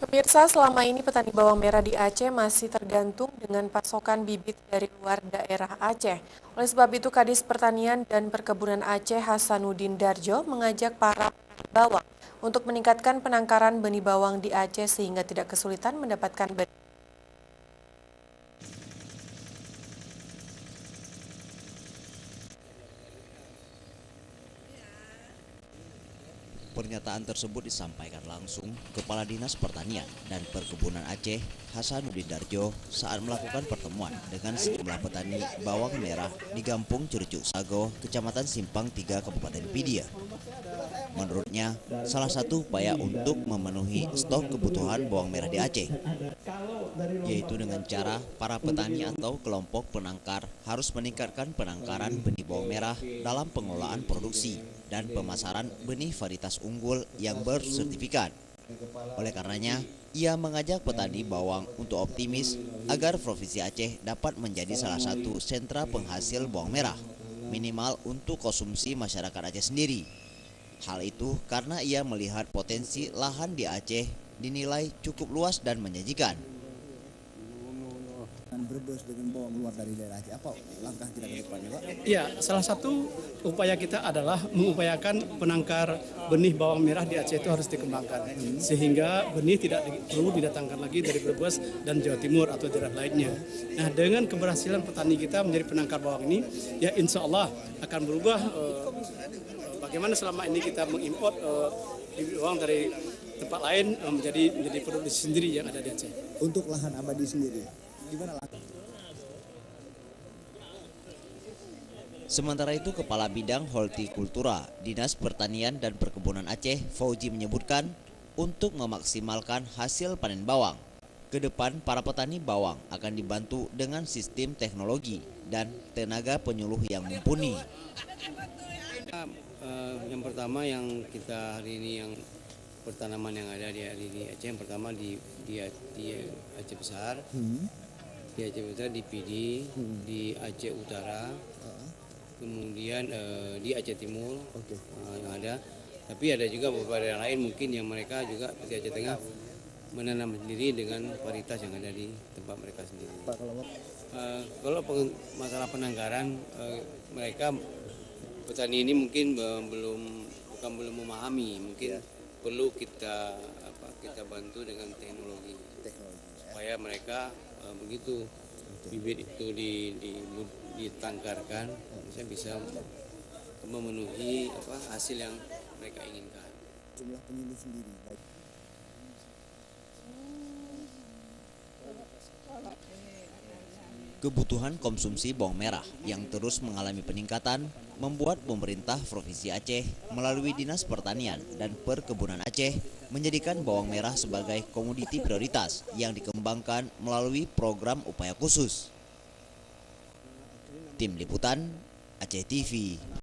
Pemirsa, selama ini petani bawang merah di Aceh masih tergantung dengan pasokan bibit dari luar daerah Aceh. Oleh sebab itu, Kadis Pertanian dan Perkebunan Aceh Hasanuddin Darjo mengajak para petani bawang untuk meningkatkan penangkaran benih bawang di Aceh sehingga tidak kesulitan mendapatkan benih. Pernyataan tersebut disampaikan langsung Kepala Dinas Pertanian dan Perkebunan Aceh Hasanuddin Darjo saat melakukan pertemuan dengan sejumlah petani bawang merah di Gampung Curcuk Sago, Kecamatan Simpang 3, Kabupaten Pidia. Menurutnya, salah satu upaya untuk memenuhi stok kebutuhan bawang merah di Aceh, yaitu dengan cara para petani atau kelompok penangkar harus meningkatkan penangkaran benih bawang merah dalam pengelolaan produksi dan pemasaran benih varietas unggul yang bersertifikat. Oleh karenanya, ia mengajak petani bawang untuk optimis agar Provinsi Aceh dapat menjadi salah satu sentra penghasil bawang merah, minimal untuk konsumsi masyarakat Aceh sendiri. Hal itu karena ia melihat potensi lahan di Aceh dinilai cukup luas dan menjanjikan. Brebes dengan bawang luar dari daerah Aceh, apa langkah kita ke depannya, Pak? Ya, salah satu upaya kita adalah mengupayakan penangkar benih bawang merah di Aceh itu harus dikembangkan sehingga benih tidak perlu didatangkan lagi dari Brebes dan Jawa Timur atau daerah lainnya. Nah, dengan keberhasilan petani kita menjadi penangkar bawang ini, ya insya Allah akan berubah bagaimana selama ini kita mengimpor bawang dari tempat lain menjadi produksi sendiri yang ada di Aceh. Untuk lahan abadi sendiri, gimana langkah? Sementara itu, Kepala Bidang Hortikultura Dinas Pertanian dan Perkebunan Aceh, Fauji, menyebutkan untuk memaksimalkan hasil panen bawang, ke depan para petani bawang akan dibantu dengan sistem teknologi dan tenaga penyuluh yang mumpuni. Yang pertama yang kita hari ini yang pertanaman yang ada di hari ini Aceh, yang pertama di Aceh Besar, di Aceh Besar, di Pidi, di Aceh Utara, kemudian di Aceh Timur yang ada. Tapi ada juga beberapa daerah lain mungkin yang mereka juga seperti Aceh Tengah menanam sendiri dengan varietas yang ada di tempat mereka sendiri. Kalau masalah penangkaran, mereka petani ini mungkin bukan belum memahami, mungkin perlu kita bantu dengan teknologi supaya mereka begitu bibit itu ditangkarkan bisa memenuhi hasil yang mereka inginkan. Jumlah penyuluh sendiri. Kebutuhan konsumsi bawang merah yang terus mengalami peningkatan membuat pemerintah Provinsi Aceh melalui Dinas Pertanian dan Perkebunan Aceh menjadikan bawang merah sebagai komoditi prioritas yang dikembangkan melalui program upaya khusus. Tim Liputan Aceh TV.